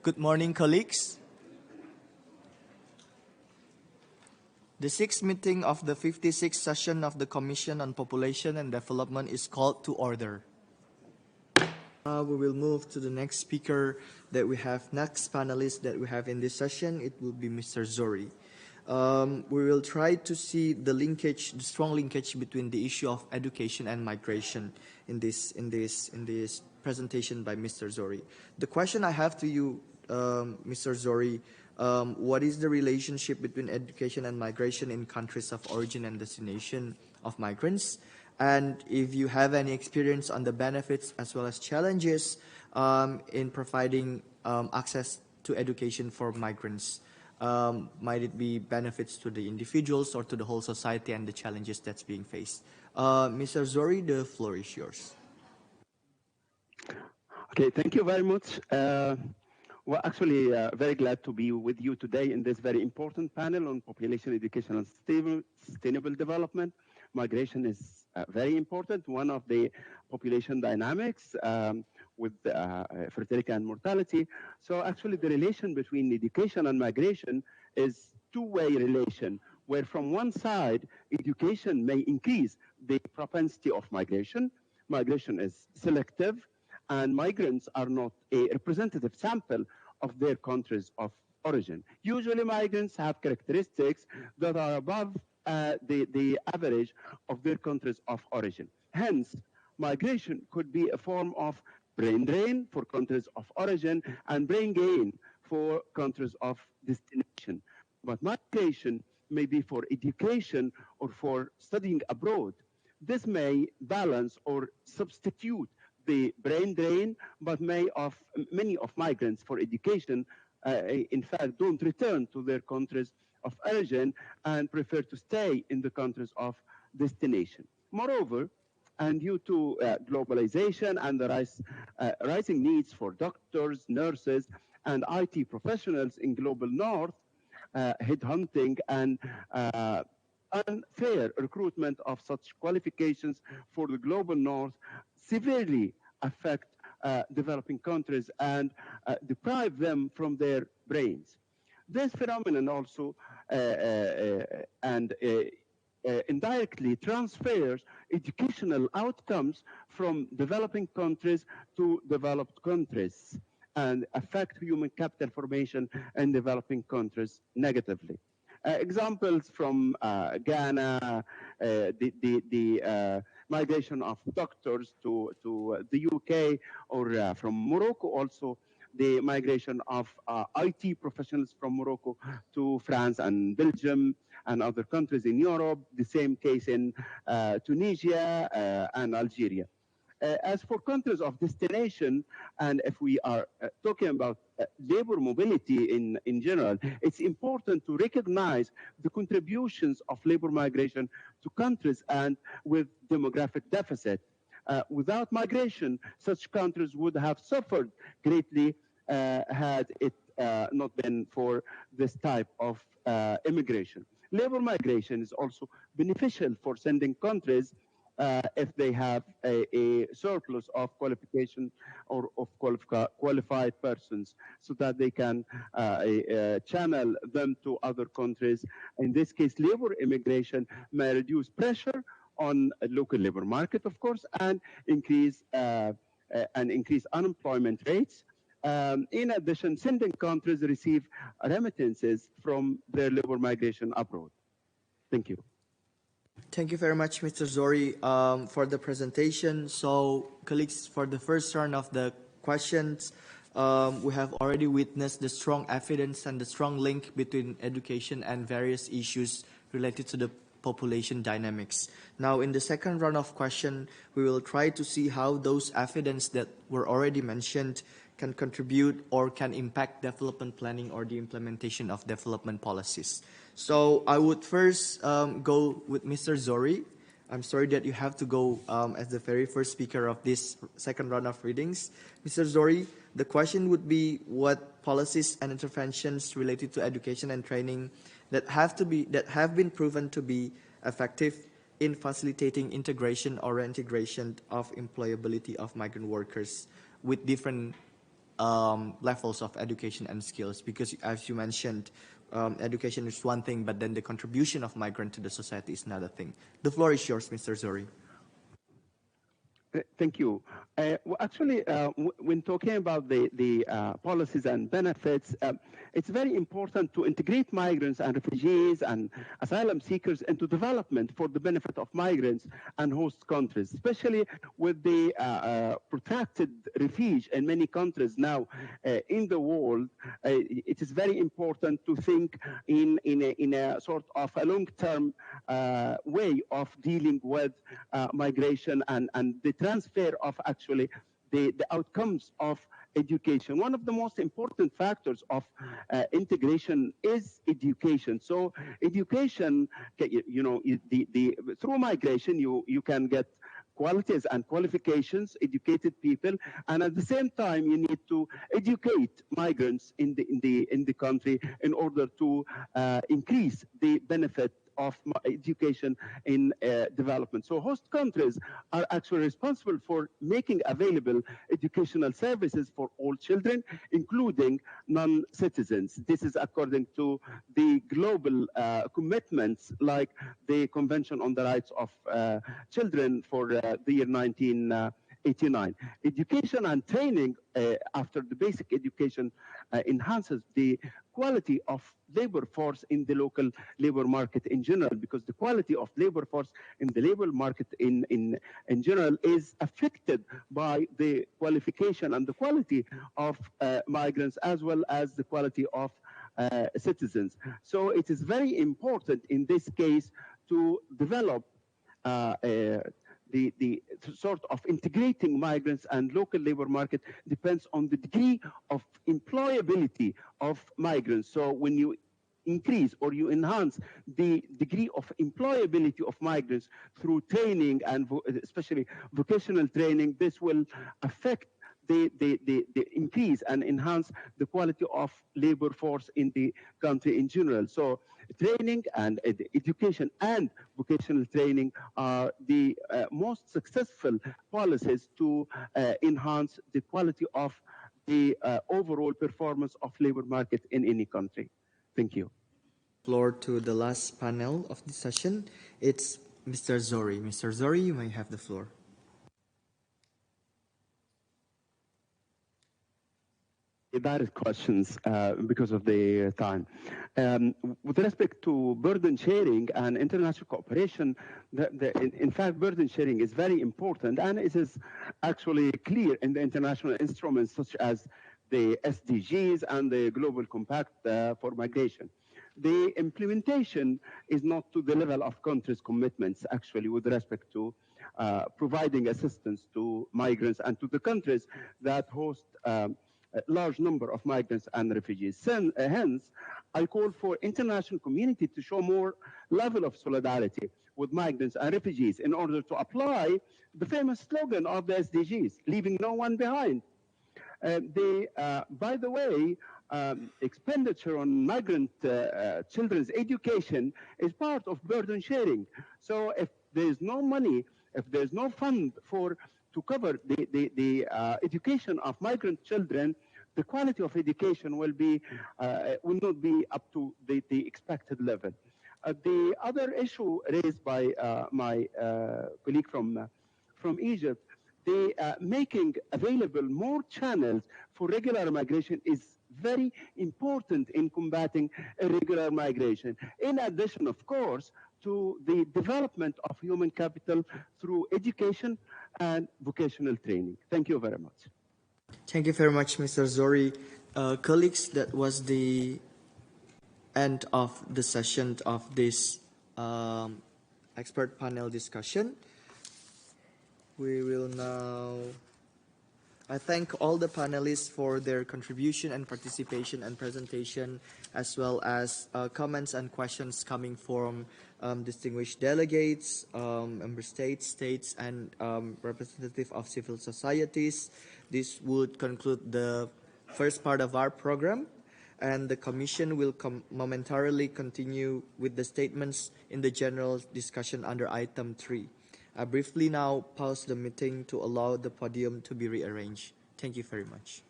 Good morning, colleagues. The sixth meeting of the 56th session of the Commission on Population and Development is called to order. We will move to the next speaker that we have, next panelist that we have in this session. It will be Mr. Zohry. We will try to see the linkage, the strong linkage between the issue of education and migration in this presentation by Mr. Zohry. The question I have to you, Mr. Zohry, what is the relationship between education and migration in countries of origin and destination of migrants? And if you have any experience on the benefits as well as challenges in providing access to education for migrants, might it be benefits to the individuals or to the whole society and the challenges that's being faced? Mr. Zohry, the floor is yours. Okay, thank you very much. Well, actually, very glad to be with you today in this very important panel on population, education, and sustainable development. Migration is very important, one of the population dynamics with fertility and mortality. So actually, the relation between education and migration is two-way relation, where from one side, education may increase the propensity of migration. Migration is selective, and migrants are not a representative sample of their countries of origin. Usually migrants have characteristics that are above the average of their countries of origin. Hence, migration could be a form of brain drain for countries of origin and brain gain for countries of destination. But migration may be for education or for studying abroad. This may balance or substitute the brain drain, but many of migrants for education, in fact, don't return to their countries of origin and prefer to stay in the countries of destination. Moreover, and due to globalization and the rising needs for doctors, nurses, and IT professionals in global north, headhunting and unfair recruitment of such qualifications for the global north severely affect developing countries and deprive them from their brains. This phenomenon also indirectly transfers educational outcomes from developing countries to developed countries and affect human capital formation in developing countries negatively. Examples from Ghana, the migration of doctors to the UK, or from Morocco also, the migration of IT professionals from Morocco to France and Belgium and other countries in Europe, the same case in Tunisia and Algeria. As for countries of destination, and if we are talking about labor mobility in general, it's important to recognize the contributions of labor migration to countries and with demographic deficit. Without migration, such countries would have suffered greatly had it not been for this type of immigration. Labor migration is also beneficial for sending countries if they have a surplus of qualification or of qualified persons, so that they can channel them to other countries. In this case, labor immigration may reduce pressure on a local labor market, of course, and increase unemployment rates. In addition, sending countries receive remittances from their labor migration abroad. Thank you. Thank you very much, Mr. Zohry, for the presentation. So, colleagues, for the first round of the questions, we have already witnessed the strong evidence and the strong link between education and various issues related to the population dynamics. Now, in the second round of questions, we will try to see how those evidence that were already mentioned can contribute or can impact development planning or the implementation of development policies. So I would first go with Mr. Zohry. I'm sorry that you have to go as the very first speaker of this second round of readings. Mr. Zohry, the question would be what policies and interventions related to education and training that have been proven to be effective in facilitating integration or reintegration of employability of migrant workers with different levels of education and skills, because as you mentioned, education is one thing, but then the contribution of migrant to the society is another thing. The floor is yours, Mr. Zohry. Thank you. Well, actually, when talking about the policies and benefits, it's very important to integrate migrants and refugees and asylum seekers into development for the benefit of migrants and host countries, especially with the protracted refuge in many countries now in the world. It is very important to think in a sort of a long-term way of dealing with migration and the transfer of actually the outcomes of education. One of the most important factors of integration is education. So education, through migration, you can get qualities and qualifications, educated people, and at the same time, you need to educate migrants in the country in order to increase the benefit of education in development. So host countries are actually responsible for making available educational services for all children, including non-citizens. This is according to the global commitments like the Convention on the Rights of Children for the year 1989. Education and training after the basic education enhances the quality of labor force in the local labor market in general, because the quality of labor force in the labor market in general is affected by the qualification and the quality of migrants as well as the quality of citizens. So it is very important in this case to develop the sort of integrating migrants and local labor market depends on the degree of employability of migrants. So when you increase or you enhance the degree of employability of migrants through training and especially vocational training, this will affect the increase and enhance the quality of labor force in the country in general. So training and education and vocational training are the most successful policies to enhance the quality of the overall performance of labor market in any country. Thank you. Floor to the last panel of the session. It's Mr. Zohry. Mr. Zohry, you may have the floor. Direct questions because of the time. With respect to burden sharing and international cooperation, in fact, burden sharing is very important, and it is actually clear in the international instruments such as the SDGs and the Global Compact for Migration. The implementation is not to the level of countries' commitments, actually, with respect to providing assistance to migrants and to the countries that host a large number of migrants and refugees. Hence, I call for international community to show more level of solidarity with migrants and refugees in order to apply the famous slogan of the SDGs, leaving no one behind. By the way, expenditure on migrant children's education is part of burden sharing. So if there is no money, if there's no fund to cover the education of migrant children, the quality of education will not be up to the expected level. The other issue raised by my colleague from Egypt, the making available more channels for regular migration is very important in combating irregular migration. In addition, of course, to the development of human capital through education and vocational training. Thank you very much. Thank you very much, Mr. Zohry. Colleagues, that was the end of the session of this expert panel discussion. We will now... I thank all the panelists for their contribution and participation and presentation, as well as comments and questions coming from distinguished delegates, member states, and representative of civil societies. This would conclude the first part of our program, and the Commission will momentarily continue with the statements in the general discussion under item 3. I briefly now pause the meeting to allow the podium to be rearranged. Thank you very much.